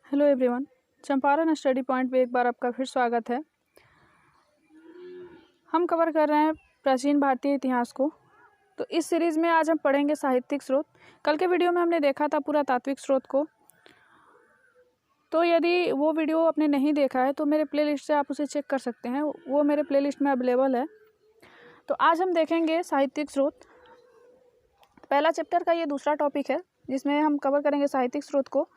Hello everyone, Champaran study point पे एक बार आपका फिर स्वागत है। हम कवर कर रहे हैं प्राचीन भारतीय इतिहास को। तो इस सीरीज़ में आज हम पढ़ेंगे साहित्यिक स्रोत। कल के वीडियो में हमने देखा था पुरातात्विक स्रोत को। तो यदि वो वीडियो आपने नहीं देखा है तो मेरे प्लेलिस्ट से आप उसे चेक कर सकते हैं, वो मेरे प्लेलिस्ट में अवेलेबल है। तो आज हम देखेंगे साहित्यिक स्रोत। पहला चैप्टर का ये दूसरा टॉपिक है जिसमें हम कवर करेंगे साहित्यिक स्रोत को।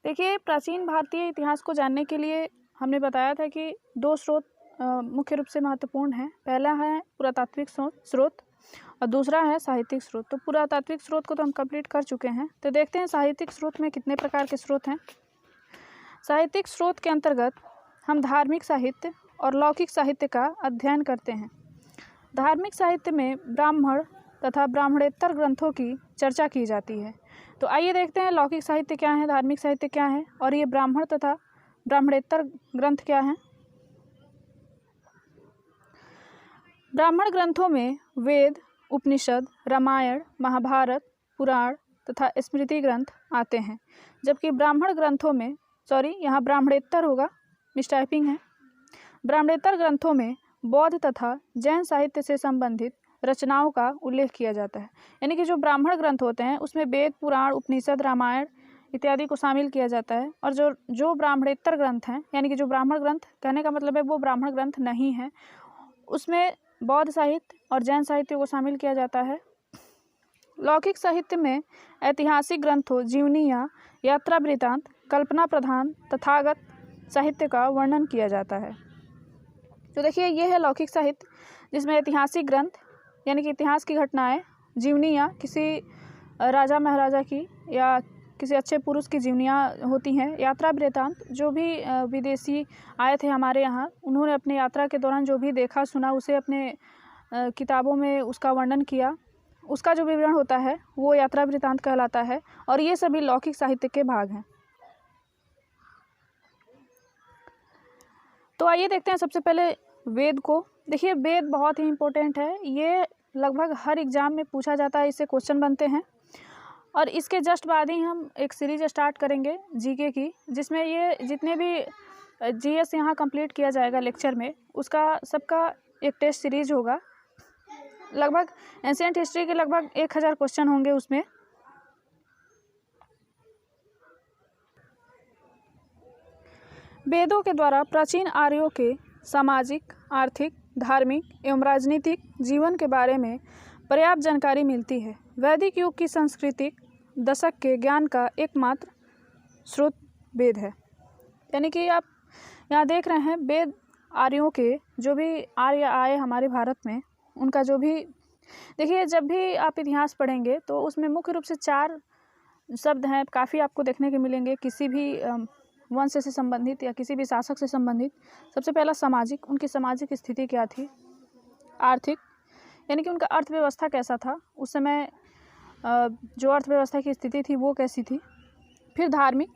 देखिए, प्राचीन भारतीय इतिहास को जानने के लिए हमने बताया था कि दो स्रोत मुख्य रूप से महत्वपूर्ण हैं। पहला है पुरातात्विक स्रोत और दूसरा है साहित्यिक स्रोत। तो पुरातात्विक स्रोत को तो हम कंप्लीट कर चुके हैं। तो देखते हैं साहित्यिक स्रोत में कितने प्रकार के स्रोत हैं। साहित्यिक स्रोत के अंतर्गत हम धार्मिक साहित्य और लौकिक साहित्य का अध्ययन करते हैं। धार्मिक साहित्य में ब्राह्मण तथा ब्राह्मणेतर ग्रंथों की चर्चा की जाती है। तो आइए देखते हैं लौकिक साहित्य क्या है, धार्मिक साहित्य क्या है और ये ब्राह्मण तथा ब्राह्मणेतर ग्रंथ क्या हैं। ब्राह्मण ग्रंथों में वेद, उपनिषद, रामायण, महाभारत, पुराण तथा स्मृति ग्रंथ आते हैं। जबकि ब्राह्मण ग्रंथों में यहाँ ब्राह्मणेतर होगा, मिसटाइपिंग है। ब्राह्मणेतर ग्रंथों में बौद्ध तथा जैन साहित्य से संबंधित रचनाओं का उल्लेख किया जाता है। यानी कि जो ब्राह्मण ग्रंथ होते हैं उसमें वेद, पुराण, उपनिषद, रामायण इत्यादि को शामिल किया जाता है। और जो ब्राह्मणेतर ग्रंथ हैं, यानी कि जो ब्राह्मण ग्रंथ, कहने का मतलब है वो ब्राह्मण ग्रंथ नहीं है, उसमें बौद्ध साहित्य और जैन साहित्य को शामिल किया जाता है। लौकिक साहित्य में ऐतिहासिक ग्रंथों, जीवनियाँ, यात्रा वृत्तांत, कल्पना प्रधान, तथागत साहित्य का वर्णन किया जाता है। तो देखिए, ये है लौकिक साहित्य जिसमें ऐतिहासिक ग्रंथ यानी कि इतिहास की घटनाएं, जीवनियाँ, किसी राजा महाराजा की या किसी अच्छे पुरुष की जीवनियाँ होती हैं। यात्रा वृत्तांत, जो भी विदेशी आए थे हमारे यहाँ, उन्होंने अपने यात्रा के दौरान जो भी देखा सुना उसे अपने किताबों में उसका वर्णन किया, उसका जो विवरण होता है वो यात्रा वृत्तांत कहलाता है। और ये सभी लौकिक साहित्य के भाग हैं। तो आइए देखते हैं सबसे पहले वेद को। देखिए, वेद बहुत ही इम्पोर्टेंट है, ये लगभग हर एग्ज़ाम में पूछा जाता है, इससे क्वेश्चन बनते हैं। और इसके जस्ट बाद ही हम एक सीरीज स्टार्ट करेंगे जीके की, जिसमें ये जितने भी जीएस यहाँ कंप्लीट किया जाएगा लेक्चर में, उसका सबका एक टेस्ट सीरीज होगा। लगभग एंशिएंट हिस्ट्री के लगभग 1000 क्वेश्चन होंगे उसमें। वेदों के द्वारा प्राचीन आर्यों के सामाजिक, आर्थिक, धार्मिक एवं राजनीतिक जीवन के बारे में पर्याप्त जानकारी मिलती है। वैदिक युग की सांस्कृतिक दशक के ज्ञान का एकमात्र स्रोत वेद है। यानी कि आप यहाँ देख रहे हैं, वेद आर्यों के, जो भी आर्य आए हमारे भारत में, उनका जो भी, देखिए जब भी आप इतिहास पढ़ेंगे तो उसमें मुख्य रूप से 4 शब्द हैं, काफ़ी आपको देखने के मिलेंगे किसी भी वंश से संबंधित या किसी भी शासक से संबंधित। सबसे पहला सामाजिक, उनकी सामाजिक स्थिति क्या थी। आर्थिक, यानी कि उनका अर्थव्यवस्था कैसा था उस समय, जो अर्थव्यवस्था की स्थिति थी वो कैसी थी। फिर धार्मिक,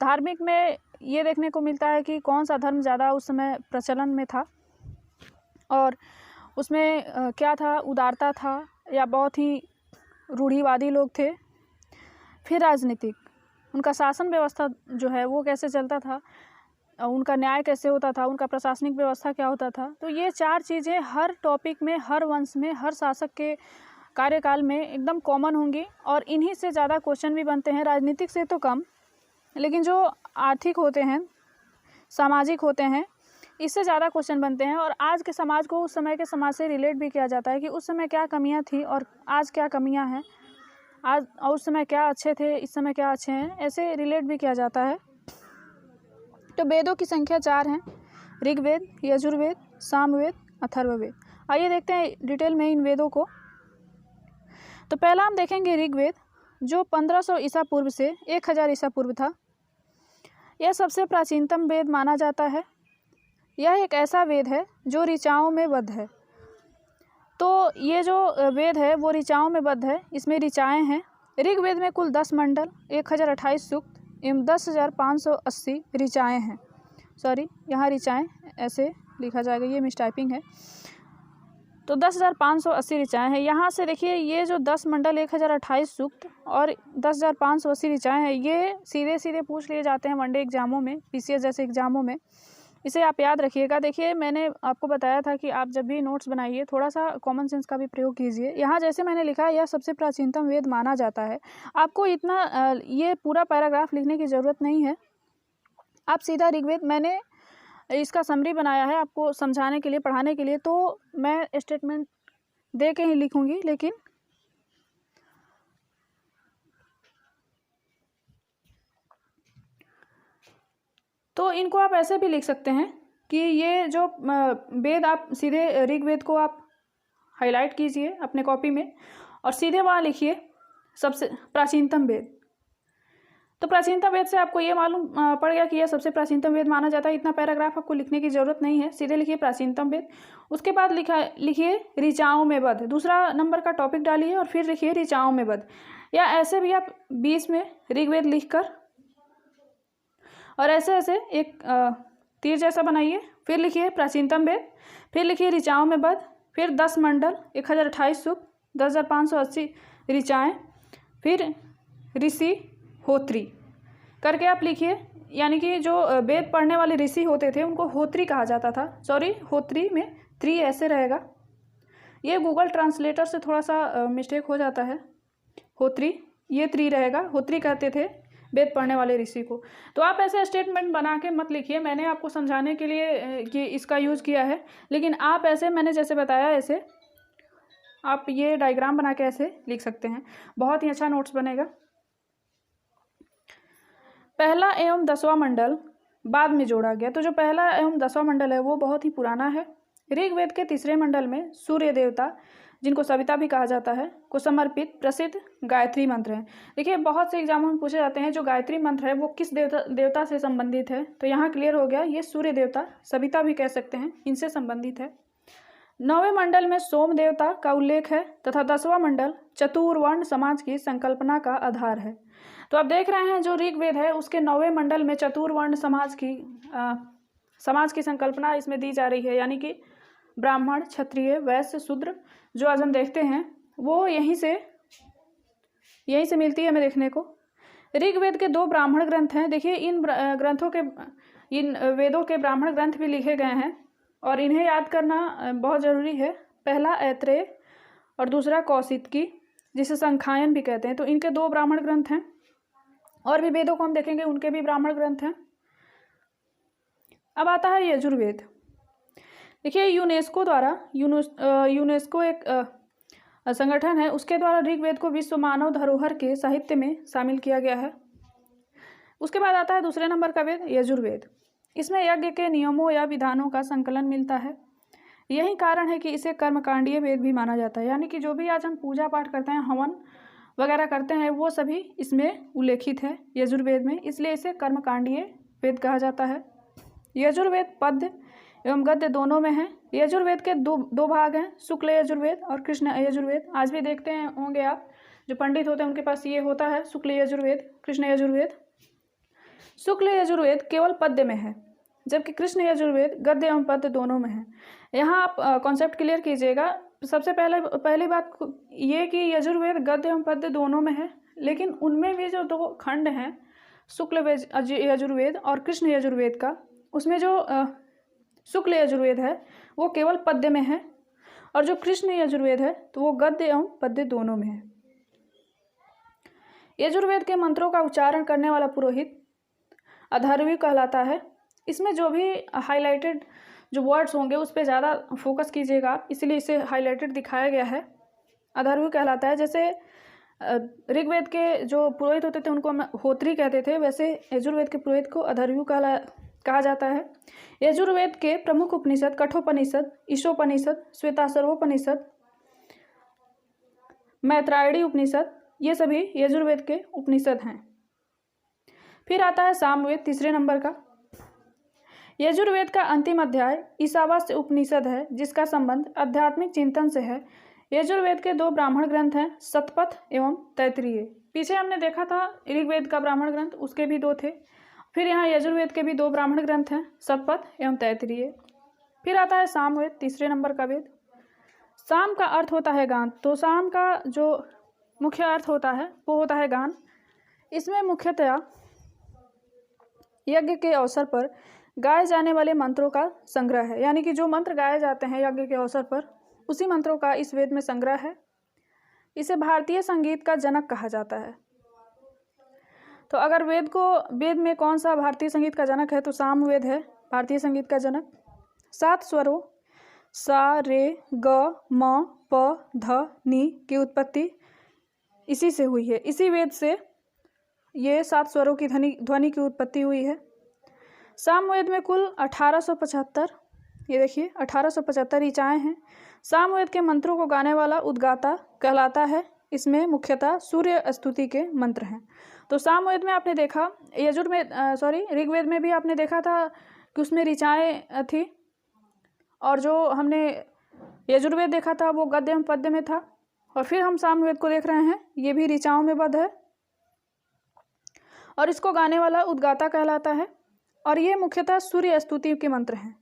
धार्मिक में ये देखने को मिलता है कि कौन सा धर्म ज़्यादा उस समय प्रचलन में था और उसमें क्या था, उदारता था या बहुत ही रूढ़िवादी लोग थे। फिर राजनीतिक, उनका शासन व्यवस्था जो है वो कैसे चलता था, उनका न्याय कैसे होता था, उनका प्रशासनिक व्यवस्था क्या होता था। तो ये 4 चीज़ें हर टॉपिक में, हर वंश में, हर शासक के कार्यकाल में एकदम कॉमन होंगी और इन्हीं से ज़्यादा क्वेश्चन भी बनते हैं। राजनीतिक से तो कम, लेकिन जो आर्थिक होते हैं, सामाजिक होते हैं, इससे ज़्यादा क्वेश्चन बनते हैं। और आज के समाज को उस समय के समाज से रिलेट भी किया जाता है कि उस समय क्या कमियां थी और आज क्या कमियां हैं, आज और उस समय क्या अच्छे थे, इस समय क्या अच्छे हैं, ऐसे रिलेट भी किया जाता है। तो वेदों की संख्या 4 हैं: ऋग्वेद, यजुर्वेद, सामवेद, अथर्ववेद। आइए देखते हैं डिटेल में इन वेदों को। तो पहला हम देखेंगे ऋग्वेद, जो 1500 ईसा पूर्व से 1000 ईसा पूर्व था। यह सबसे प्राचीनतम वेद माना जाता है। यह एक ऐसा वेद है जो ऋचाओं में बद्ध है। तो ये जो वेद है वो ऋचाओं में बद्ध है, इसमें ऋचाएँ हैं। ऋग्वेद में कुल 10 मंडल, 1028 सूक्त एवं 10,580 ऋचाएँ हैं। सॉरी, यहाँ ऋचाएँ ऐसे लिखा जाएगा, ये मिसटाइपिंग है। तो 10,580 ऋचाएँ हैं। यहाँ से देखिए ये जो 10 मंडल 1028 सूक्त और 10,580 ऋचाएँ हैं, ये सीधे सीधे पूछ लिए जाते हैं वनडे एग्जामों में, पीसीएस जैसे एग्जामों में। इसे आप याद रखिएगा। देखिए मैंने आपको बताया था कि आप जब भी नोट्स बनाइए थोड़ा सा कॉमन सेंस का भी प्रयोग कीजिए। यहाँ जैसे मैंने लिखा है, यह सबसे प्राचीनतम वेद माना जाता है। आपको इतना ये पूरा पैराग्राफ लिखने की ज़रूरत नहीं है। आप सीधा ऋग्वेद, मैंने इसका समरी बनाया है आपको समझाने के लिए, पढ़ाने के लिए, तो मैं स्टेटमेंट दे के ही लिखूंगी। लेकिन तो इनको आप ऐसे भी लिख सकते हैं कि ये जो वेद, आप सीधे ऋग्वेद को आप हाईलाइट कीजिए अपने कॉपी में और सीधे वहाँ लिखिए सबसे प्राचीनतम वेद। तो प्राचीनतम वेद से आपको ये मालूम पड़ गया कि यह सबसे प्राचीनतम वेद माना जाता है। इतना पैराग्राफ आपको लिखने की ज़रूरत नहीं है, सीधे लिखिए प्राचीनतम वेद। उसके बाद लिखिए ऋचाओं में बद्ध, दूसरा नंबर का टॉपिक डालिए और फिर लिखिए ऋचाओं में बद्ध। या ऐसे भी आप 20 में ऋग्वेद लिखकर और ऐसे ऐसे एक तीर जैसा बनाइए, फिर लिखिए प्राचीनतम वेद, फिर लिखिए ऋचाओं में बद्ध, फिर 10 मंडल 1028 सूक्त, 10,580 ऋचाएँ, फिर ऋषि होत्री करके आप लिखिए। यानी कि जो वेद पढ़ने वाले ऋषि होते थे उनको होत्री कहा जाता था। सॉरी, होत्री में 3 ऐसे रहेगा, ये गूगल ट्रांसलेटर से थोड़ा सा मिस्टेक हो जाता है। होत्री, ये 3 रहेगा, होत्री कहते थे वेद पढ़ने वाले ऋषि को। तो आप ऐसे स्टेटमेंट बना के मत लिखिए, मैंने आपको समझाने के लिए कि इसका यूज़ किया है। लेकिन आप ऐसे, मैंने जैसे बताया ऐसे आप ये डायग्राम बना के ऐसे लिख सकते हैं, बहुत ही अच्छा नोट्स बनेगा। पहला एवं 10वां मंडल बाद में जोड़ा गया। तो जो पहला एवं 10वां मंडल है वो बहुत ही पुराना है। ऋग्वेद के 3रे मंडल में सूर्य देवता, जिनको सविता भी कहा जाता है, को समर्पित प्रसिद्ध गायत्री मंत्र है। देखिए बहुत से एग्जामों में पूछे जाते हैं जो गायत्री मंत्र है वो किस देवता से संबंधित है, तो यहाँ क्लियर हो गया, ये सूर्य देवता, सविता भी कह सकते हैं, इनसे संबंधित है। 9वें मंडल में सोम देवता का उल्लेख है तथा 10वां मंडल चतुर्वर्ण समाज की संकल्पना का आधार है। तो आप देख रहे हैं जो ऋग्वेद है उसके 9वें मंडल में चतुर्वर्ण समाज की संकल्पना इसमें दी जा रही है। यानी कि ब्राह्मण, क्षत्रिय, वैश्य, शूद्र जो आज हम देखते हैं वो यहीं से मिलती है हमें देखने को। ऋग्वेद के 2 ब्राह्मण ग्रंथ हैं। देखिए इन वेदों के ब्राह्मण ग्रंथ भी लिखे गए हैं और इन्हें याद करना बहुत ज़रूरी है। पहला ऐत्रेय और दूसरा कौशिकी, जिसे संख्यायन भी कहते हैं। तो इनके 2 ब्राह्मण ग्रंथ हैं। और भी वेदों को हम देखेंगे, उनके भी ब्राह्मण ग्रंथ हैं। अब आता है यजुर्वेद। देखिए यूनेस्को एक संगठन है, उसके द्वारा ऋग्वेद को विश्व मानव धरोहर के साहित्य में शामिल किया गया है। उसके बाद आता है दूसरे नंबर का वेद यजुर्वेद। इसमें यज्ञ के नियमों या विधानों का संकलन मिलता है। यही कारण है कि इसे कर्मकांडीय वेद भी माना जाता है। यानी कि जो भी आज हम पूजा पाठ करते हैं, हवन वगैरह करते हैं, वो सभी इसमें उल्लेखित है यजुर्वेद में, इसलिए इसे कर्मकांडीय वेद कहा जाता है। यजुर्वेद पद्य एवं गद्य दोनों में है। यजुर्वेद के दो भाग हैं, शुक्ल यजुर्वेद और कृष्ण यजुर्वेद। आज भी देखते हैं होंगे आप, जो पंडित होते हैं उनके पास ये होता है शुक्ल यजुर्वेद, कृष्ण यजुर्वेद। शुक्ल यजुर्वेद केवल पद्य में है, जबकि कृष्ण यजुर्वेद गद्य एवं पद्य दोनों में है। यहाँ आप कॉन्सेप्ट क्लियर कीजिएगा। सबसे पहली बात ये कि यजुर्वेद गद्य एवं पद्य दोनों में है, लेकिन उनमें भी जो 2 खंड हैं शुक्ल यजुर्वेद और कृष्ण यजुर्वेद का, उसमें जो शुक्ल यजुर्वेद है वो केवल पद्य में है और जो कृष्ण यजुर्वेद है तो वो गद्य एवं पद्य दोनों में है। यजुर्वेद के मंत्रों का उच्चारण करने वाला पुरोहित अथर्वी कहलाता है। इसमें जो भी हाईलाइटेड जो वर्ड्स होंगे उस पर ज़्यादा फोकस कीजिएगा आप, इसीलिए इसे हाईलाइटेड दिखाया गया है। अथर्वी कहलाता है। जैसे ऋग्वेद के जो पुरोहित होते थे उनको हम होत्री कहते थे, वैसे यजुर्वेद के पुरोहित को अथर्वी कहा जाता है। यजुर्वेद के प्रमुख उपनिषद कठोपनिषद, ईशोपनिषद, श्वेताश्वरोपनिषद, मैत्रायणी उपनिषद, ये सभी यजुर्वेद के उपनिषद हैं। फिर आता है सामवेद, तीसरे नंबर का। यजुर्वेद का अंतिम अध्याय ईशावास्य उपनिषद है, जिसका संबंध आध्यात्मिक चिंतन से है। यजुर्वेद के 2 ब्राह्मण ग्रंथ हैं, शतपथ एवं तैत्तिरीय। पीछे हमने देखा था ऋग्वेद का ब्राह्मण ग्रंथ, उसके भी 2 थे। फिर यहाँ यजुर्वेद के भी 2 ब्राह्मण ग्रंथ हैं, शतपथ एवं तैत्तिरीय। फिर आता है सामवेद, तीसरे नंबर का वेद। साम का अर्थ होता है गान। तो साम का जो मुख्य अर्थ होता है वो होता है गान। इसमें मुख्यतया यज्ञ के अवसर पर गाए जाने वाले मंत्रों का संग्रह है, यानी कि जो मंत्र गाए जाते हैं यज्ञ के अवसर पर उसी मंत्रों का इस वेद में संग्रह है। इसे भारतीय संगीत का जनक कहा जाता है। तो अगर वेद में कौन सा भारतीय संगीत का जनक है तो सामवेद है भारतीय संगीत का जनक। 7 स्वरों सा रे ग म प ध नी की उत्पत्ति इसी से हुई है। इसी वेद से ये 7 स्वरों की ध्वनि की उत्पत्ति हुई है। सामवेद में कुल 1875 ये देखिए 1875 ऋचाएँ हैं। सामवेद के मंत्रों को गाने वाला उद्गाता कहलाता है। इसमें मुख्यतः सूर्य स्तुति के मंत्र हैं। तो सामवेद में आपने देखा ऋग्वेद में भी आपने देखा था कि उसमें ऋचाएँ थी, और जो हमने यजुर्वेद देखा था वो गद्य में पद्य में था, और फिर हम सामवेद को देख रहे हैं ये भी ऋचाओं में बद्ध है और इसको गाने वाला उद्गाता कहलाता है। और ये मुख्यतः सूर्य स्तुति के मंत्र हैं।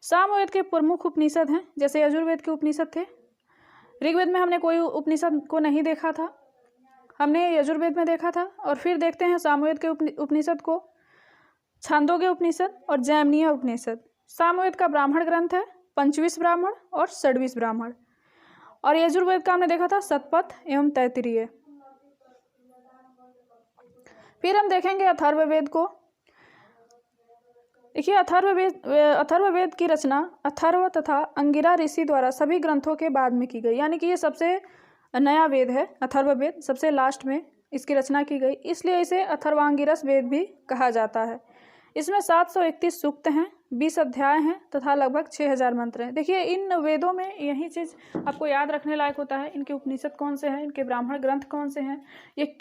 सामवेद के प्रमुख उपनिषद हैं, जैसे यजुर्वेद के उपनिषद थे। ऋग्वेद में हमने कोई उपनिषद को नहीं देखा था, हमने यजुर्वेद में देखा था। और फिर देखते हैं सामवेद के उपनिषद को, छांदोग्य उपनिषद और जैमिनीय उपनिषद। सामवेद का ब्राह्मण ग्रंथ है 25 ब्राह्मण और 26 ब्राह्मण, और यजुर्वेद का हमने देखा था शतपथ एवं तैत्तिरीय। फिर हम देखेंगे अथर्ववेद को। देखिए अथर्ववेद की रचना अथर्व तथा अंगिरा ऋषि द्वारा सभी ग्रंथों के बाद में की गई, यानी कि ये सबसे नया वेद है। अथर्ववेद सबसे लास्ट में इसकी रचना की गई, इसलिए इसे अथर्वांगिरस वेद भी कहा जाता है। इसमें 731 सूक्त हैं, 20 अध्याय हैं तथा लगभग 6000 मंत्र हैं। देखिए इन वेदों में यही चीज़ आपको याद रखने लायक होता है, इनके उपनिषद कौन से हैं, इनके ब्राह्मण ग्रंथ कौन से हैं, ये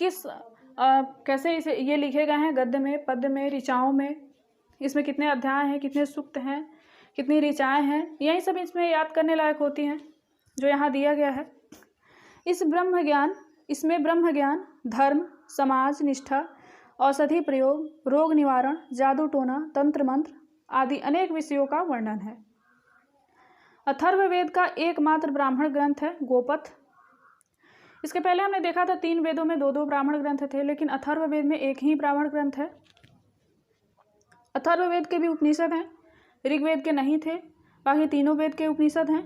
कैसे इसे ये लिखे गए हैं, गद्य में पद्य में ऋचाओं में, इसमें कितने अध्याय हैं, कितने सूक्त हैं, कितनी ऋचाएँ हैं, यही सब इसमें याद करने लायक होती हैं जो यहाँ दिया गया है। इसमें ब्रह्म ज्ञान, धर्म, समाज निष्ठा, औषधि प्रयोग, रोग निवारण, जादू टोना, तंत्र मंत्र आदि अनेक विषयों का वर्णन है। अथर्ववेद का एकमात्र ब्राह्मण ग्रंथ है गोपथ। इसके पहले हमने देखा था 3 वेदों में 2-2 ब्राह्मण ग्रंथ थे, लेकिन अथर्ववेद में एक ही ब्राह्मण ग्रंथ है। अथर्ववेद के भी उपनिषद हैं, ऋग्वेद के नहीं थे, बाकी तीनों वेद के उपनिषद हैं।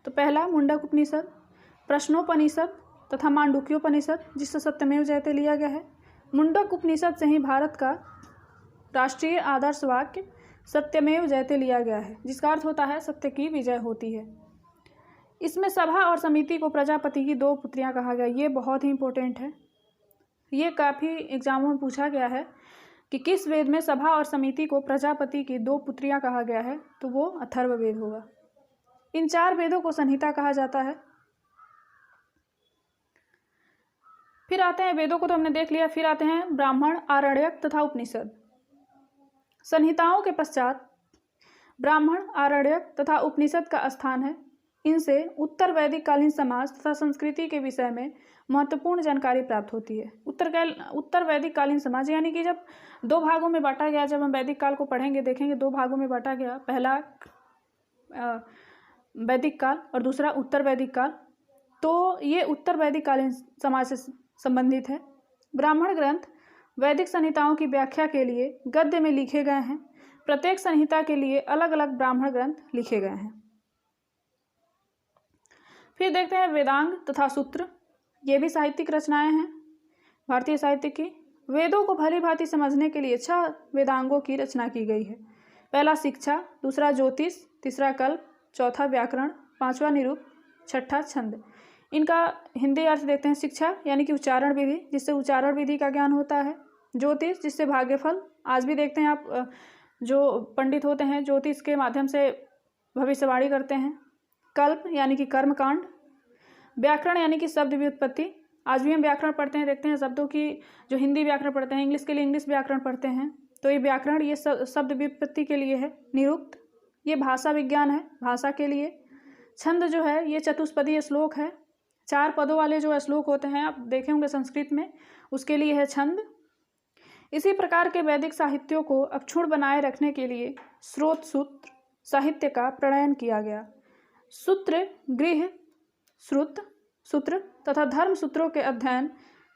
तो पहला मुंडक उपनिषद, प्रश्नोपनिषद तथा मांडुक्योपनिषद, जिससे सत्यमेव जयते लिया गया है। मुंडक उपनिषद से ही भारत का राष्ट्रीय आदर्श वाक्य सत्यमेव जयते लिया गया है, जिसका अर्थ होता है सत्य की विजय होती है। इसमें सभा और समिति को प्रजापति की 2 पुत्रियां कहा गया। ये बहुत ही इंपॉर्टेंट है, ये काफ़ी एग्जामों में पूछा गया है कि किस वेद में सभा और समिति को प्रजापति की 2 पुत्रियां कहा गया है, तो वो अथर्ववेद होगा। इन 4 वेदों को संहिता कहा जाता है। फिर आते हैं, वेदों को तो हमने देख लिया, फिर आते हैं ब्राह्मण, आरण्यक तथा उपनिषद। संहिताओं के पश्चात ब्राह्मण, आरण्यक तथा उपनिषद का स्थान है। इनसे उत्तर वैदिक कालीन समाज तथा संस्कृति के विषय में महत्वपूर्ण जानकारी प्राप्त होती है। उत्तर वैदिक कालीन समाज यानी कि जब 2 भागों में बांटा गया, जब हम वैदिक काल को पढ़ेंगे देखेंगे 2 भागों में बांटा गया, पहला वैदिक काल और दूसरा उत्तर वैदिक काल। तो ये उत्तर वैदिक कालीन समाज से संबंधित है। ब्राह्मण ग्रंथ वैदिक संहिताओं की व्याख्या के लिए गद्य में लिखे गए हैं। प्रत्येक संहिता के लिए अलग अलग ब्राह्मण ग्रंथ लिखे गए हैं। फिर देखते हैं वेदांग तथा सूत्र। ये भी साहित्यिक रचनाएं हैं भारतीय साहित्य की। वेदों को भली भांति समझने के लिए 6 वेदांगों की रचना की गई है। पहला शिक्षा, दूसरा ज्योतिष, तीसरा कल्प, चौथा व्याकरण, 5वां निरुक्त, 6ठा छंद। इनका हिंदी अर्थ देखते हैं। शिक्षा यानी कि उच्चारण विधि, जिससे उच्चारण विधि का ज्ञान होता है। ज्योतिष जिससे भाग्यफल, आज भी देखते हैं आप जो पंडित होते हैं ज्योतिष के माध्यम से भविष्यवाणी करते हैं। कल्प यानी कि कर्मकांड। व्याकरण यानी कि शब्द व्युत्पत्ति, आज भी हम व्याकरण पढ़ते हैं, देखते हैं शब्दों की, जो हिंदी व्याकरण पढ़ते हैं, इंग्लिश के लिए इंग्लिश व्याकरण पढ़ते हैं, तो ये व्याकरण ये शब्द व्युत्पत्ति के लिए है। निरुक्त ये भाषा विज्ञान है, भाषा के लिए। छंद जो है ये चतुष्पदीय श्लोक है, 4 पदों वाले जो श्लोक होते हैं आप देखे होंगे संस्कृत में, उसके लिए है छंद। इसी प्रकार के वैदिक साहित्यों को अक्षुण्ण बनाए रखने के लिए स्रोत सूत्र साहित्य का प्रणयन किया गया। सूत्र गृह श्रुत, सूत्र तथा धर्म सूत्रों के अध्ययन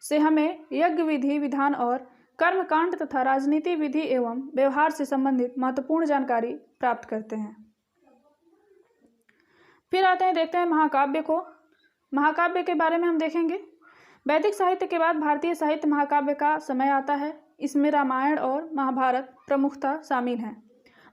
से हमें यज्ञ विधि विधान और कर्मकांड तथा राजनीति विधि एवं व्यवहार से संबंधित महत्वपूर्ण जानकारी प्राप्त करते हैं। फिर आते हैं, देखते हैं महाकाव्य को। महाकाव्य के बारे में हम देखेंगे। वैदिक साहित्य के बाद भारतीय साहित्य महाकाव्य का समय आता है। इसमें रामायण और महाभारत प्रमुखता शामिल हैं।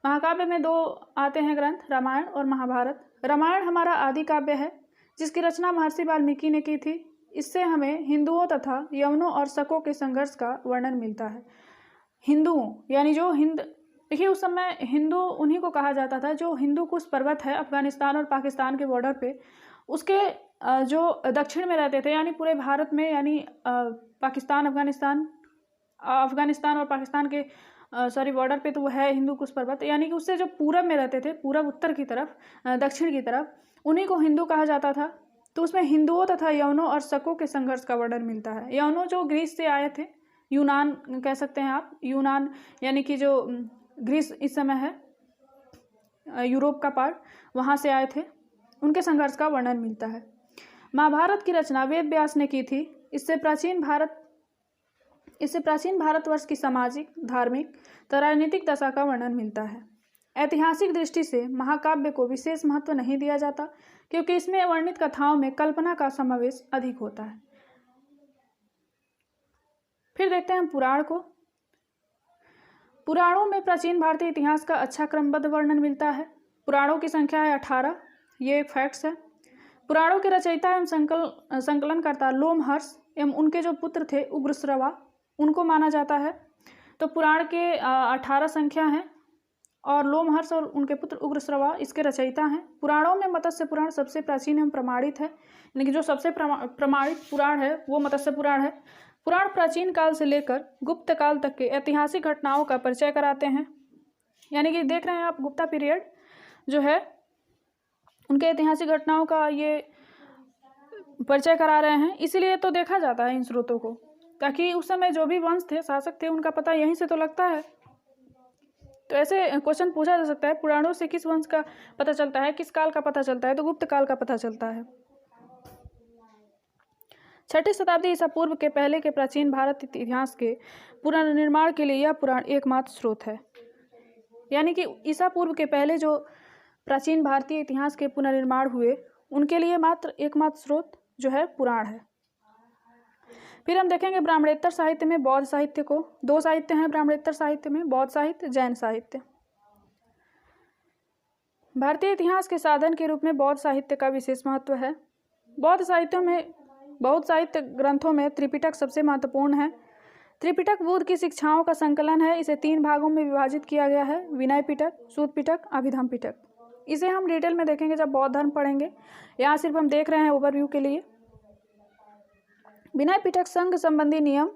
महाकाव्य में दो आते हैं ग्रंथ, रामायण और महाभारत। रामायण हमारा आदि काव्य है जिसकी रचना महर्षि वाल्मीकि ने की थी। इससे हमें हिंदुओं तथा यवनों और शकों के संघर्ष का वर्णन मिलता है। हिंदुओं यानी जो देखिए उस समय हिंदू उन्हीं को कहा जाता था जो हिंदू कुश पर्वत है अफगानिस्तान और पाकिस्तान के बॉर्डर पे, उसके जो दक्षिण में रहते थे, यानी पूरे भारत में, यानी अफगानिस्तान और पाकिस्तान के बॉर्डर पे तो वो है हिंदू कुश पर्वत, यानी कि उससे जो पूरब में रहते थे, पूरब उत्तर की तरफ, दक्षिण की तरफ, उन्हीं को हिंदू कहा जाता था। तो उसमें हिंदुओं तथा यवनों और शकों के संघर्ष का वर्णन मिलता है। यवनों जो ग्रीस से आए थे, यूनान कह सकते हैं आप, यूनान यानी कि जो ग्रीस इस समय है यूरोप का पार्ट, वहाँ से आए थे, उनके संघर्ष का वर्णन मिलता है। महाभारत की रचना वेद व्यास ने की थी। इससे प्राचीन भारतवर्ष की सामाजिक, धार्मिक तथा राजनीतिक दशा का वर्णन मिलता है। ऐतिहासिक दृष्टि से महाकाव्य को विशेष महत्व नहीं दिया जाता क्योंकि इसमें वर्णित कथाओं में कल्पना का समावेश अधिक होता है। फिर देखते हैं हम पुराण को। पुराणों में प्राचीन भारतीय इतिहास का अच्छा क्रमबद्ध वर्णन मिलता है। पुराणों की संख्या है 18, ये फैक्ट्स है। पुराणों के रचयिता एवं संकलनकर्ता लोमहर्ष एवं उनके जो पुत्र थे उग्रश्रवा, उनको माना जाता है। तो पुराण के 18 संख्या हैं और लोमहर्ष और उनके पुत्र उग्रश्रवा इसके रचयिता हैं। पुराणों में मत्स्य पुराण सबसे प्राचीन एवं प्रमाणित है, यानी कि जो सबसे प्रमाणित पुराण है वो मत्स्य पुराण है। पुराण प्राचीन काल से लेकर गुप्त काल तक के ऐतिहासिक घटनाओं का परिचय कराते हैं, यानी कि देख रहे हैं आप गुप्ता पीरियड जो है उनके ऐतिहासिक घटनाओं का ये परिचय करा रहे हैं। इसीलिए तो देखा जाता है इन स्रोतों को, ताकि उस समय जो भी वंश थे, शासक थे, उनका पता यहीं से तो लगता है। तो ऐसे क्वेश्चन पूछा जा सकता है, पुराणों से किस वंश का पता चलता है, किस काल का पता चलता है, तो गुप्त काल का पता चलता है। 6ठी शताब्दी ईसा पूर्व के पहले के प्राचीन भारत इतिहास के पुनर्निर्माण के लिए यह पुराण एकमात्र स्रोत है, यानी कि ईसा पूर्व के पहले जो प्राचीन भारतीय इतिहास के पुनर्निर्माण हुए उनके लिए एकमात्र स्रोत जो है पुराण है। फिर हम देखेंगे ब्राह्मणेतर साहित्य में बौद्ध साहित्य को। 2 साहित्य हैं ब्राह्मणेतर साहित्य में, बौद्ध साहित्य, जैन साहित्य। भारतीय इतिहास के साधन के रूप में बौद्ध साहित्य का विशेष महत्व है। बौद्ध साहित्य ग्रंथों में त्रिपिटक सबसे महत्वपूर्ण है। त्रिपिटक बुद्ध की शिक्षाओं का संकलन है। इसे 3 भागों में विभाजित किया गया है, विनय पिटक, सूत पिटक, अभिधम पिटक। इसे हम डिटेल में देखेंगे जब बौद्ध धर्म पढ़ेंगे, यहाँ सिर्फ हम देख रहे हैं ओवरव्यू के लिए। विनय पिटक संघ संबंधी नियम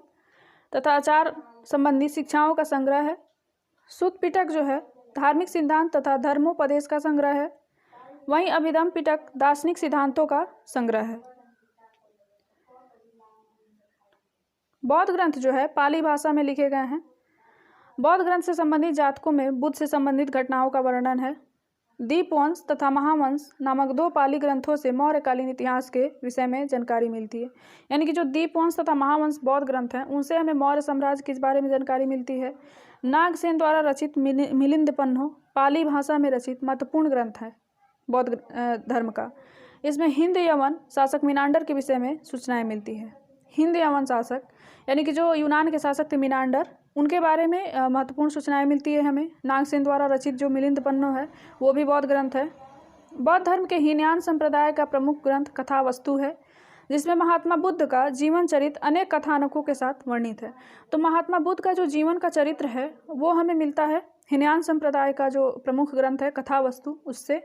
तथा आचार संबंधी शिक्षाओं का संग्रह है। सूत पिटक जो है धार्मिक सिद्धांत तथा धर्मोपदेश का संग्रह है। वहीं अभिधम पिटक दार्शनिक सिद्धांतों का संग्रह है। बौद्ध ग्रंथ जो है पाली भाषा में लिखे गए हैं। बौद्ध ग्रंथ से संबंधित जातकों में बुद्ध से संबंधित घटनाओं का वर्णन है। दीपवंश तथा महावंश नामक 2 पाली ग्रंथों से मौर्यकालीन इतिहास के विषय में जानकारी मिलती है, यानी कि जो दीपवंश तथा महावंश बौद्ध ग्रंथ हैं उनसे हमें मौर्य साम्राज्य के बारे में जानकारी मिलती है। नागसेन द्वारा रचित मिलिंद पन्नो पाली भाषा में रचित महत्वपूर्ण ग्रंथ है बौद्ध धर्म का। इसमें हिंद यवन शासक मिनांडर के विषय में सूचनाएं मिलती है। हिंद यवन शासक यानी कि जो यूनान के शासक थे मिनांडर, उनके बारे में महत्वपूर्ण सूचनाएं मिलती है हमें। नागसेन द्वारा रचित जो मिलिंद पन्नो है वो भी बौद्ध ग्रंथ है। बौद्ध धर्म के हीनयान संप्रदाय का प्रमुख ग्रंथ कथावस्तु है, जिसमें महात्मा बुद्ध का जीवन चरित्र अनेक कथानकों के साथ वर्णित है। तो महात्मा बुद्ध का जो जीवन का चरित्र है वो हमें मिलता है हीनयान संप्रदाय का जो प्रमुख ग्रंथ है कथावस्तु, उससे।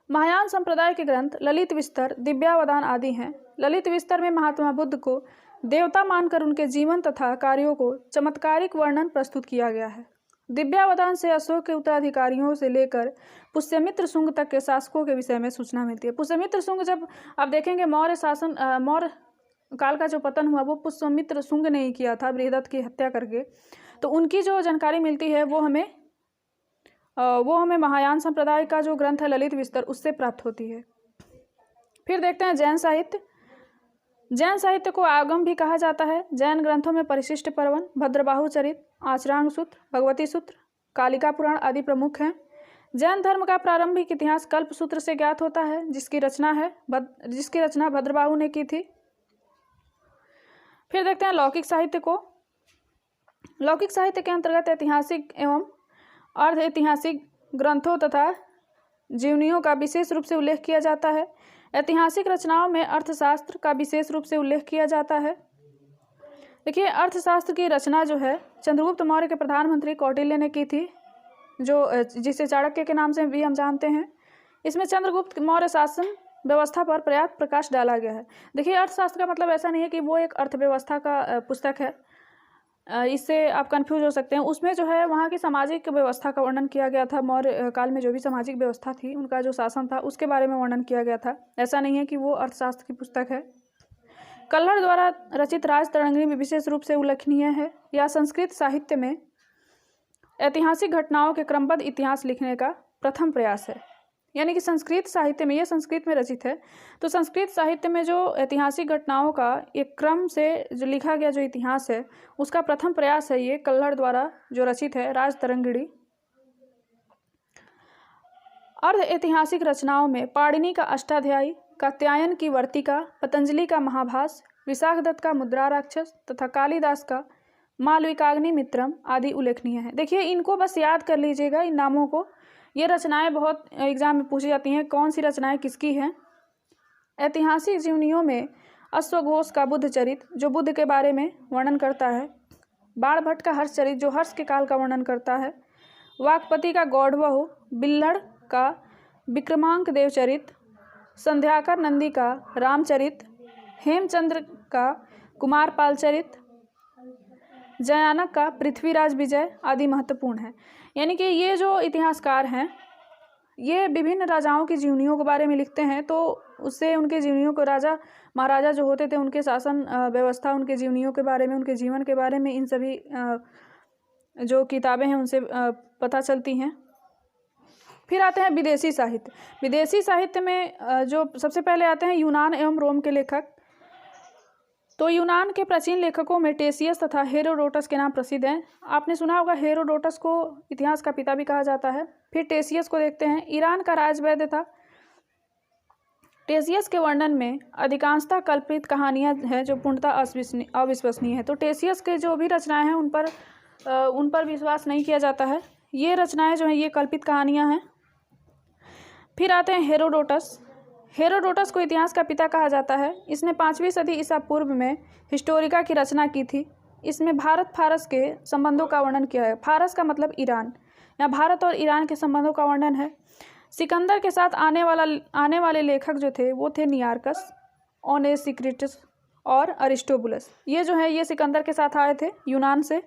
महायान संप्रदाय के ग्रंथ ललित विस्तर, दिव्यावदान आदि हैं। ललित विस्तर में महात्मा बुद्ध को देवता मानकर उनके जीवन तथा कार्यों को चमत्कारिक वर्णन प्रस्तुत किया गया है। दिव्यावदान से अशोक के उत्तराधिकारियों से लेकर पुष्यमित्र शुंग तक के शासकों के विषय में सूचना मिलती है। पुष्यमित्र शुंग जब आप देखेंगे मौर्य काल का जो पतन हुआ वो पुष्यमित्र शुंग ने ही किया था बृहदत्त की हत्या करके, तो उनकी जो जानकारी मिलती है वो हमें महायान संप्रदाय का जो ग्रंथ है ललित विस्तर उससे प्राप्त होती है। फिर देखते हैं जैन साहित्य। जैन साहित्य को आगम भी कहा जाता है। जैन ग्रंथों में परिशिष्ट पर्वन, भद्रबाहु चरित, आचरांग सूत्र, भगवती सूत्र, कालिका पुराण आदि प्रमुख हैं। जैन धर्म का प्रारंभिक इतिहास कल्प सूत्र से ज्ञात होता है, जिसकी रचना भद्रबाहु ने की थी। फिर देखते हैं लौकिक साहित्य को। लौकिक साहित्य के अंतर्गत ऐतिहासिक एवं अर्ध ऐतिहासिक ग्रंथों तथा जीवनियों का विशेष रूप से उल्लेख किया जाता है। ऐतिहासिक रचनाओं में अर्थशास्त्र का विशेष रूप से उल्लेख किया जाता है। देखिए, अर्थशास्त्र की रचना जो है चंद्रगुप्त मौर्य के प्रधानमंत्री कौटिल्य ने की थी, जिसे चाणक्य के नाम से भी हम जानते हैं। इसमें चंद्रगुप्त मौर्य शासन व्यवस्था पर पर्याप्त प्रकाश डाला गया है। देखिए, अर्थशास्त्र का मतलब ऐसा नहीं है कि वो एक अर्थव्यवस्था का पुस्तक है, इससे आप कंफ्यूज हो सकते हैं। उसमें जो है वहाँ की सामाजिक व्यवस्था का वर्णन किया गया था। मौर्य काल में जो भी सामाजिक व्यवस्था थी, उनका जो शासन था, उसके बारे में वर्णन किया गया था। ऐसा नहीं है कि वो अर्थशास्त्र की पुस्तक है। कल्हड़ द्वारा रचित राजतरंगिणी भी विशेष रूप से उल्लेखनीय है। यह संस्कृत साहित्य में ऐतिहासिक घटनाओं के क्रमबद्ध इतिहास लिखने का प्रथम प्रयास है। यानी कि संस्कृत साहित्य में, यह संस्कृत में रचित है, तो संस्कृत साहित्य में जो ऐतिहासिक घटनाओं का एक क्रम से जो लिखा गया जो इतिहास है, उसका प्रथम प्रयास है ये कल्हड़ द्वारा जो रचित है राजतरंगिणी। अर्ध ऐतिहासिक रचनाओं में पाणिनि का अष्टाध्यायी, कात्यायन की वर्तिका, पतंजलि का महाभास, विशाखदत्त का मुद्रा राक्षस तथा कालिदास का मालविकाग्निमित्रम आदि उल्लेखनीय है। देखिए, इनको बस याद कर लीजिएगा, इन नामों को। ये रचनाएं बहुत एग्जाम में पूछी जाती हैं, कौन सी रचनाएं किसकी हैं। ऐतिहासिक जीवनियों में अश्वघोष का बुद्ध चरित, जो बुद्ध के बारे में वर्णन करता है। बाणभट्ट का हर्ष चरित, जो हर्ष के काल का वर्णन करता है। वाकपति का गौड़वहु, बिल्हड़ का विक्रमांक देव चरित, संध्याकर नंदी का रामचरित, हेमचंद्र का कुमारपाल चरित, जयानक का पृथ्वीराज विजय आदि महत्वपूर्ण है। यानी कि ये जो इतिहासकार हैं, ये विभिन्न राजाओं की जीवनियों के बारे में लिखते हैं, तो उससे उनके जीवनियों को, राजा महाराजा जो होते थे, उनके शासन व्यवस्था, उनके जीवनियों के बारे में, उनके जीवन के बारे में, इन सभी जो किताबें हैं उनसे पता चलती हैं। फिर आते हैं विदेशी साहित्य। विदेशी साहित्य में जो सबसे पहले आते हैं यूनान एवं रोम के लेखक। तो यूनान के प्राचीन लेखकों में टेसियस तथा हेरोडोटस के नाम प्रसिद्ध हैं। आपने सुना होगा, हेरोडोटस को इतिहास का पिता भी कहा जाता है। फिर टेसियस को देखते हैं। ईरान का राजवैद्य था। टेसियस के वर्णन में अधिकांशतः कल्पित कहानियां हैं जो पूर्णतः अविश्वसनीय है। तो टेसियस के जो भी रचनाएं हैं उन पर विश्वास नहीं किया जाता है। ये रचनाएं जो हैं ये कल्पित कहानियां हैं। फिर आते हैं हेरोडोटस। हेरोडोटस को इतिहास का पिता कहा जाता है। इसने 5वीं सदी ईसा पूर्व में हिस्टोरिका की रचना की थी। इसमें भारत फारस के संबंधों का वर्णन किया है। फारस का मतलब ईरान। यहाँ भारत और ईरान के संबंधों का वर्णन है। सिकंदर के साथ आने वाले लेखक जो थे वो थे नियार्कस, ओनेसिक्रिटस और अरिस्टोबुलस। ये जो है ये सिकंदर के साथ आए थे यूनान से।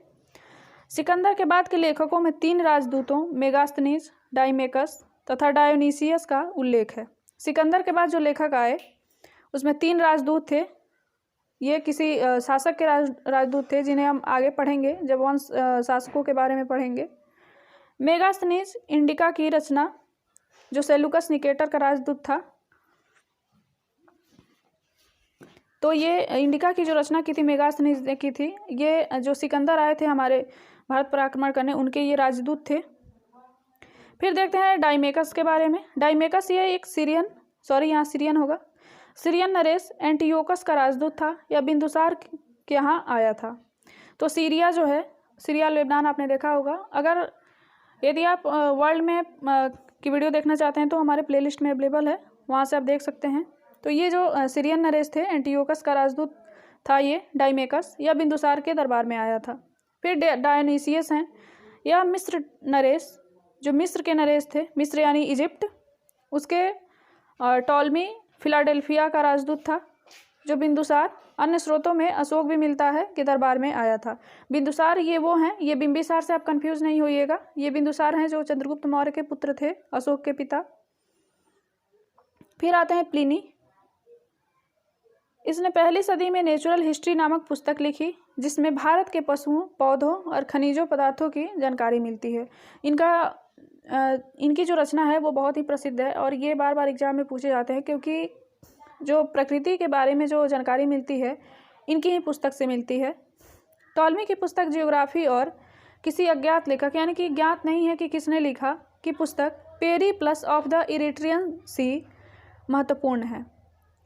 सिकंदर के बाद के लेखकों में 3 राजदूतों मेगास्थनीज, डाइमेकस तथा डायोनीसियस का उल्लेख है। सिकंदर के बाद जो लेखक आए उसमें 3 राजदूत थे। ये किसी शासक के राजदूत थे, जिन्हें हम आगे पढ़ेंगे जब वंश शासकों के बारे में पढ़ेंगे। मेगास्थनीज इंडिका की रचना, जो सेलुकस निकेटर का राजदूत था, तो ये इंडिका की जो रचना की थी मेगास्थनीज ने की थी। ये जो सिकंदर आए थे हमारे भारत पर आक्रमण करने, उनके ये राजदूत थे। फिर देखते हैं डाइमेकस के बारे में। डाइमेकस ये एक सीरियन होगा, सीरियन नरेश एंटियोकस का राजदूत था। यह बिंदुसार के यहाँ आया था। तो सीरिया जो है, सीरिया लेबनान आपने देखा होगा। अगर यदि आप वर्ल्ड मैप की वीडियो देखना चाहते हैं तो हमारे प्लेलिस्ट में अवेलेबल है, वहाँ से आप देख सकते हैं। तो ये जो सीरियन नरेश थे, एंटियोकस का राजदूत था ये डाइमेकस, यह बिंदुसार के दरबार में आया था। फिर डायोनीसियस हैं, यह मिस्र नरेश, जो मिस्र के नरेश थे, मिस्र यानी इजिप्ट, उसके टॉलमी फिलाडेल्फिया का राजदूत था। जो बिंदुसार, अन्य स्रोतों में अशोक भी मिलता है, के दरबार में आया था। बिंदुसार ये वो हैं, ये बिंबिसार से आप कंफ्यूज नहीं होइएगा। ये बिंदुसार हैं जो चंद्रगुप्त मौर्य के पुत्र थे, अशोक के पिता। फिर आते हैं प्लिनी। इसने 1ली सदी में नेचुरल हिस्ट्री नामक पुस्तक लिखी, जिसमें भारत के पशुओं, पौधों और खनिजों पदार्थों की जानकारी मिलती है। इनकी जो रचना है वो बहुत ही प्रसिद्ध है और ये बार बार एग्जाम में पूछे जाते हैं, क्योंकि जो प्रकृति के बारे में जो जानकारी मिलती है इनकी ही पुस्तक से मिलती है। टॉलमी की पुस्तक जियोग्राफी और किसी अज्ञात लेखक यानी कि ज्ञात नहीं है कि किसने लिखा कि पुस्तक पेरिप्लस ऑफ द इरिट्रियन सी महत्वपूर्ण है,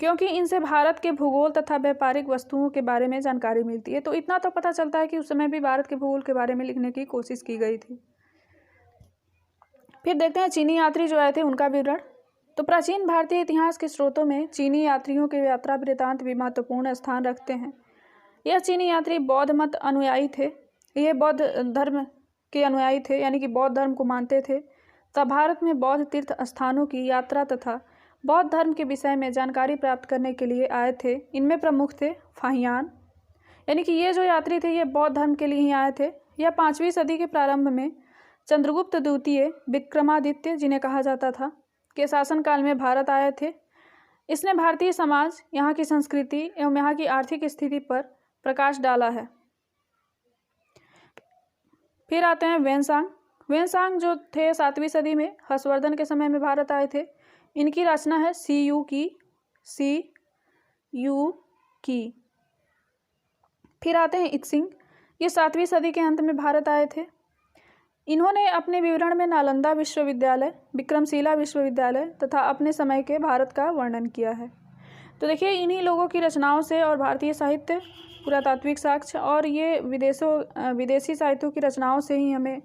क्योंकि इनसे भारत के भूगोल तथा व्यापारिक वस्तुओं के बारे में जानकारी मिलती है। तो इतना तो पता चलता है कि उस समय भी भारत के भूगोल के बारे में लिखने की कोशिश की गई थी। फिर देखते हैं चीनी यात्री जो आए थे उनका विवरण। तो प्राचीन भारतीय इतिहास के स्रोतों में चीनी यात्रियों के यात्रा वृत्तांत भी महत्वपूर्ण स्थान रखते हैं। यह चीनी यात्री बौद्ध मत अनुयायी थे। ये बौद्ध धर्म के अनुयायी थे, यानी कि बौद्ध धर्म को मानते थे। तब भारत में बौद्ध तीर्थ स्थानों की यात्रा तथा बौद्ध धर्म के विषय में जानकारी प्राप्त करने के लिए आए थे। इनमें प्रमुख थे फाहियान, यानी कि ये जो यात्री थे ये बौद्ध धर्म के लिए ही आए थे। यह 5वीं सदी के प्रारंभ में चंद्रगुप्त द्वितीय विक्रमादित्य, जिन्हें कहा जाता था, के शासनकाल में भारत आए थे। इसने भारतीय समाज, यहाँ की संस्कृति एवं यहाँ की आर्थिक स्थिति पर प्रकाश डाला है। फिर आते हैं वेनसांग। वेनसांग जो थे 7वीं सदी में हर्षवर्धन के समय में भारत आए थे। इनकी रचना है सी यू की। फिर आते हैं इत्सिंग। ये 7वीं सदी के अंत में भारत आए थे। इन्होंने अपने विवरण में नालंदा विश्वविद्यालय, विक्रमशिला विश्वविद्यालय तथा अपने समय के भारत का वर्णन किया है। तो देखिए इन्हीं लोगों की रचनाओं से और भारतीय साहित्य, पुरातात्विक साक्ष्य और ये विदेशी साहित्यों की रचनाओं से ही हमें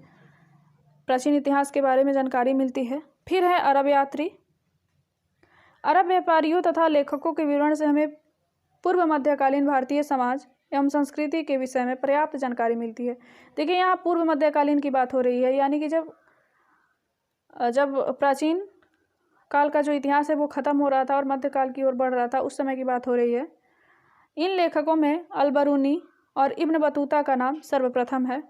प्राचीन इतिहास के बारे में जानकारी मिलती है। फिर है अरब यात्री। अरब व्यापारियों तथा लेखकों के विवरण से हमें पूर्व मध्यकालीन भारतीय समाज एवं संस्कृति के विषय में पर्याप्त जानकारी मिलती है। देखिए यहाँ पूर्व मध्यकालीन की बात हो रही है, यानी कि जब प्राचीन काल का जो इतिहास है वो ख़त्म हो रहा था और मध्यकाल की ओर बढ़ रहा था, उस समय की बात हो रही है। इन लेखकों में अल-बरूनी और इब्न बतूता का नाम सर्वप्रथम है।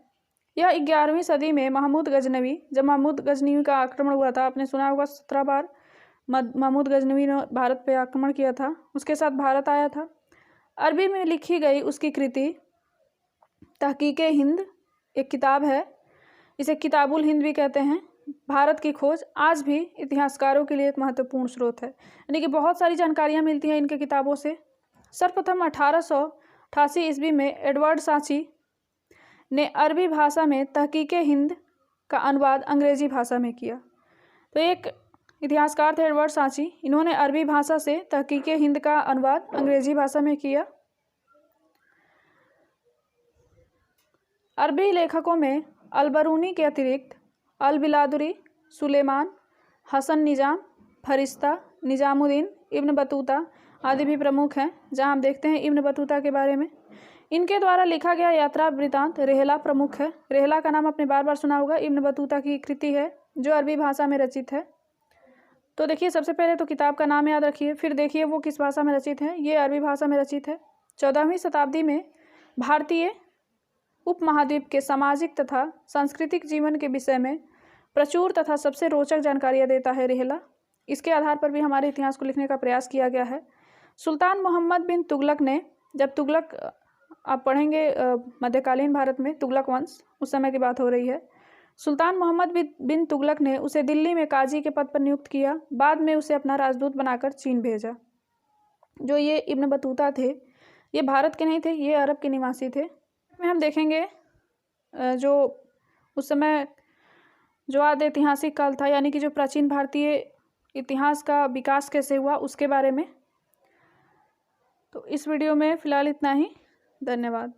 यह 11वीं सदी में महमूद गजनवी, जब महमूद गजनवी का आक्रमण हुआ था, आपने सुना होगा 17 बार महमूद गजनवी ने भारत पे आक्रमण किया था, उसके साथ भारत आया था। अरबी में लिखी गई उसकी कृति तहकीके हिंद एक किताब है, इसे किताबुल हिंद भी कहते हैं। भारत की खोज आज भी इतिहासकारों के लिए एक महत्वपूर्ण स्रोत है, यानी कि बहुत सारी जानकारियाँ मिलती हैं इनके किताबों से। सर्वप्रथम 1888 ईस्वी में एडवर्ड सांची ने अरबी भाषा में तहकीके हिंद का अनुवाद अंग्रेजी भाषा में किया। तो एक इतिहासकार थे एडवर्ड सांची, इन्होंने अरबी भाषा से तहकीके हिंद का अनुवाद अंग्रेजी भाषा में किया। अरबी लेखकों में अल-बरूनी के अतिरिक्त अल-बिलादुरी, सुलेमान, हसन निजाम, फरिश्ता, निजामुद्दीन, इब्न बतूता आदि भी प्रमुख हैं। जहां हम देखते हैं इब्न बतूता के बारे में, इनके द्वारा लिखा गया यात्रा वृत्तांत रेहला प्रमुख है। रेहला का नाम आपने बार बार सुना होगा, इब्न बतूता की कृति है जो अरबी भाषा में रचित है। तो देखिए सबसे पहले तो किताब का नाम याद रखिए, फिर देखिए वो किस भाषा में रचित है। ये अरबी भाषा में रचित है। 14वीं शताब्दी में भारतीय उपमहाद्वीप के सामाजिक तथा सांस्कृतिक जीवन के विषय में प्रचुर तथा सबसे रोचक जानकारियाँ देता है रेहला। इसके आधार पर भी हमारे इतिहास को लिखने का प्रयास किया गया है। सुल्तान मोहम्मद बिन तुगलक ने, जब तुगलक आप पढ़ेंगे मध्यकालीन भारत में तुगलक वंश, उस समय की बात हो रही है। सुल्तान मोहम्मद बिन तुगलक ने उसे दिल्ली में काजी के पद पर नियुक्त किया। बाद में उसे अपना राजदूत बनाकर चीन भेजा। जो ये इब्न बतूता थे ये भारत के नहीं थे, ये अरब के निवासी थे। में हम देखेंगे जो उस समय जो आदि ऐतिहासिक काल था, यानी कि जो प्राचीन भारतीय इतिहास का विकास कैसे हुआ उसके बारे में। तो इस वीडियो में फ़िलहाल इतना ही। धन्यवाद।